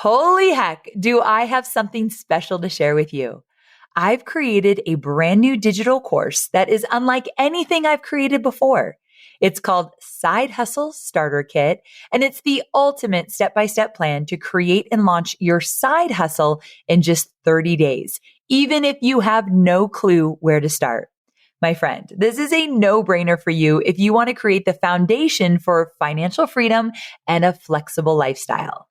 Holy heck, do I have something special to share with you. I've created a brand new digital course that is unlike anything I've created before. It's called Side Hustle Starter Kit, and it's the ultimate step-by-step plan to create and launch your side hustle in just 30 days, even if you have no clue where to start. My friend, this is a no-brainer for you if you want to create the foundation for financial freedom and a flexible lifestyle.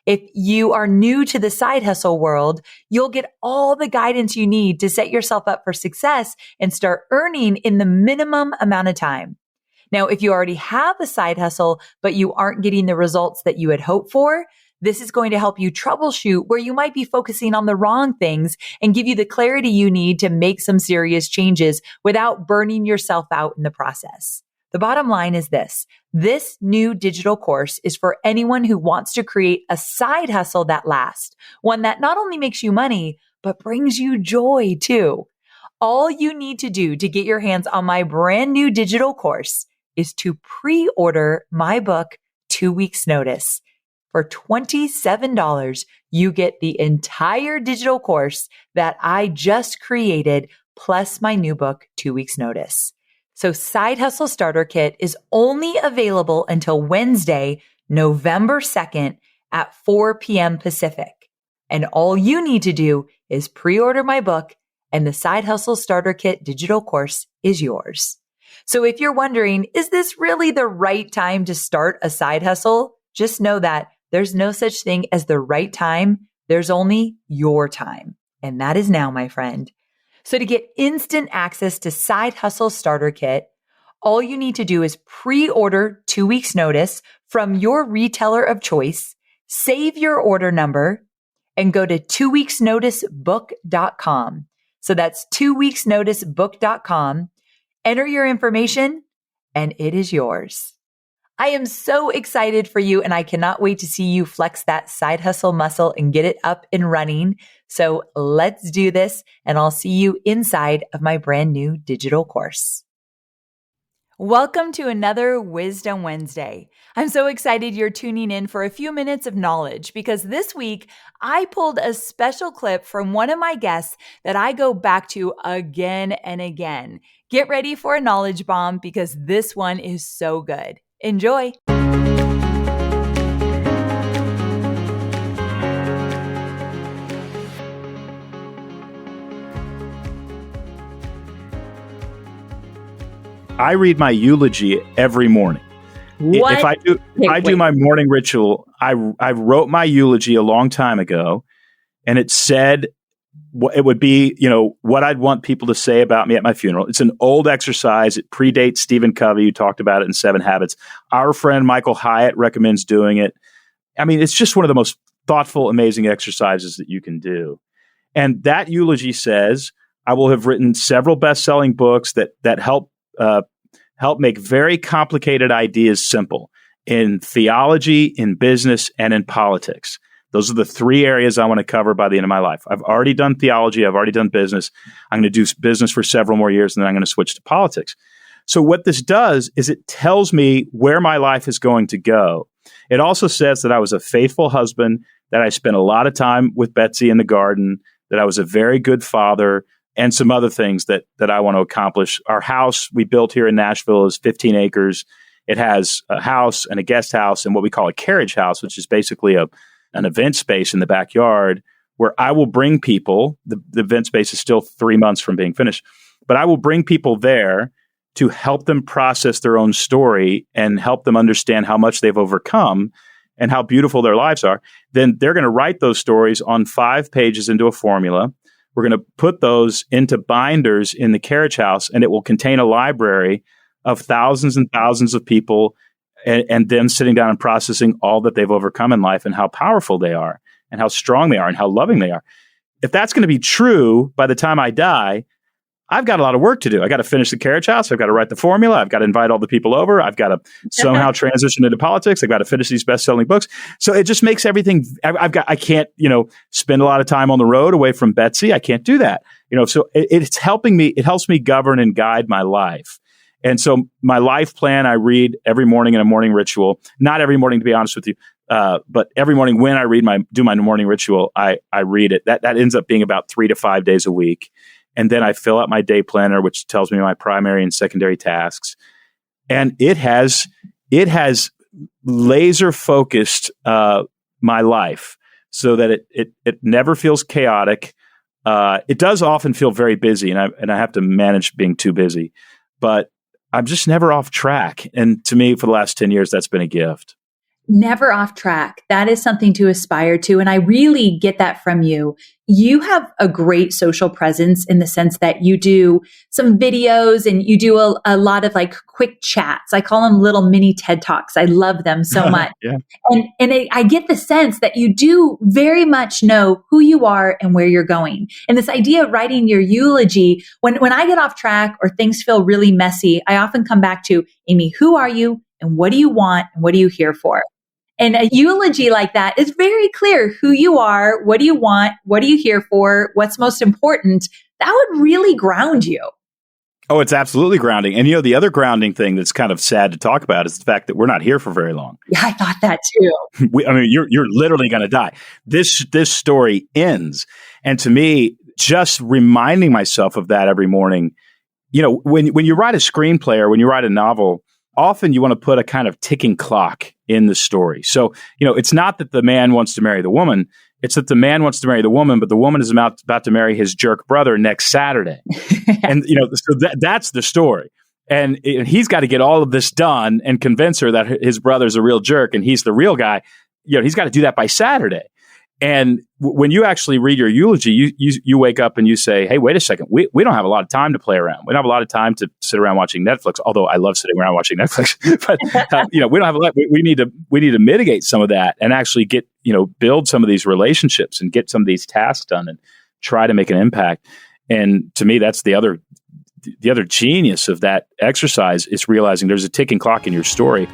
If you are new to the side hustle world, you'll get all the guidance you need to set yourself up for success and start earning in the minimum amount of time. Now, if you already have a side hustle, but you aren't getting the results that you had hoped for, this is going to help you troubleshoot where you might be focusing on the wrong things and give you the clarity you need to make some serious changes without burning yourself out in the process. The bottom line is this new digital course is for anyone who wants to create a side hustle that lasts, one that not only makes you money, but brings you joy too. All you need to do to get your hands on my brand new digital course is to pre-order my book 2 weeks notice. For $27, you get the entire digital course that I just created, plus my new book 2 weeks notice. So Side Hustle Starter Kit is only available until Wednesday, November 2nd at 4 p.m. Pacific. And all you need to do is pre-order my book and the Side Hustle Starter Kit digital course is yours. So if you're wondering, is this really the right time to start a side hustle? Just know that there's no such thing as the right time. There's only your time. And that is now, my friend. So to get instant access to Side Hustle Starter Kit, all you need to do is pre-order 2 weeks notice from your retailer of choice, save your order number, and go to 2weeksnoticebook.com. So that's 2weeksnoticebook.com. Enter your information and it is yours. I am so excited for you and I cannot wait to see you flex that side hustle muscle and get it up and running. So let's do this and I'll see you inside of my brand new digital course. Welcome to another Wisdom Wednesday. I'm so excited you're tuning in for a few minutes of knowledge because this week I pulled a special clip from one of my guests that I go back to again and again. Get ready for a knowledge bomb because this one is so good. Enjoy. I read my eulogy every morning. What? If I do my morning ritual, I wrote my eulogy a long time ago, and it said it would be, what I'd want people to say about me at my funeral. It's an old exercise. It predates Stephen Covey, who talked about it in 7 Habits. Our friend Michael Hyatt recommends doing it. I mean, it's just one of the most thoughtful, amazing exercises that you can do. And that eulogy says, I will have written several best-selling books that help make very complicated ideas simple in theology, in business, and in politics. Those are the 3 areas I want to cover by the end of my life. I've already done theology. I've already done business. I'm going to do business for several more years, and then I'm going to switch to politics. So what this does is it tells me where my life is going to go. It also says that I was a faithful husband, that I spent a lot of time with Betsy in the garden, that I was a very good father, and some other things that I want to accomplish. Our house we built here in Nashville is 15 acres. It has a house and a guest house and what we call a carriage house, which is basically an event space in the backyard where I will bring people. The event space is still 3 months from being finished, but I will bring people there to help them process their own story and help them understand how much they've overcome and how beautiful their lives are. Then they're going to write those stories on 5 pages into a formula. We're going to put those into binders in the carriage house, and it will contain a library of thousands and thousands of people and them sitting down and processing all that they've overcome in life and how powerful they are and how strong they are and how loving they are. If that's going to be true by the time I die, I've got a lot of work to do. I got to finish the carriage house. I've got to write the formula. I've got to invite all the people over. I've got to somehow transition into politics. I've got to finish these best-selling books. So it just makes everything. I can't, spend a lot of time on the road away from Betsy. I can't do that. So it's helping me. It helps me govern and guide my life. And so my life plan, I read every morning in a morning ritual. Not every morning, to be honest with you. But every morning when I do my morning ritual, I read it. That ends up being about 3 to 5 days a week. And then I fill out my day planner, which tells me my primary and secondary tasks. And it has laser focused my life so that it never feels chaotic. It does often feel very busy, and I have to manage being too busy, but I'm just never off track. And to me, for the last 10 years, that's been a gift. Never off track. That is something to aspire to. And I really get that from you. You have a great social presence in the sense that you do some videos and you do a lot of like quick chats. I call them little mini TED Talks. I love them so much. Yeah. And I get the sense that you do very much know who you are and where you're going. And this idea of writing your eulogy, when I get off track or things feel really messy, I often come back to, Amy, who are you and what do you want and what are you here for? And a eulogy like that is very clear who you are, what do you want, what are you here for, what's most important. That would really ground you. Oh, it's absolutely grounding. And the other grounding thing that's kind of sad to talk about is the fact that we're not here for very long. Yeah, I thought that too. You're literally going to die. This story ends. And to me, just reminding myself of that every morning, when you write a screenplay or when you write a novel, often you want to put a kind of ticking clock in the story. So, it's not that the man wants to marry the woman. It's that the man wants to marry the woman, but the woman is about to marry his jerk brother next Saturday. And, so that's the story. And he's got to get all of this done and convince her that his brother's a real jerk and he's the real guy. He's got to do that by Saturday. And when you actually read your eulogy, you wake up and you say, hey, wait a second. We don't have a lot of time to play around. We don't have a lot of time to sit around watching Netflix, although I love sitting around watching Netflix. But, we don't have a lot. We need to mitigate some of that and actually get, build some of these relationships and get some of these tasks done and try to make an impact. And to me, that's the other genius of that exercise is realizing there's a ticking clock in your story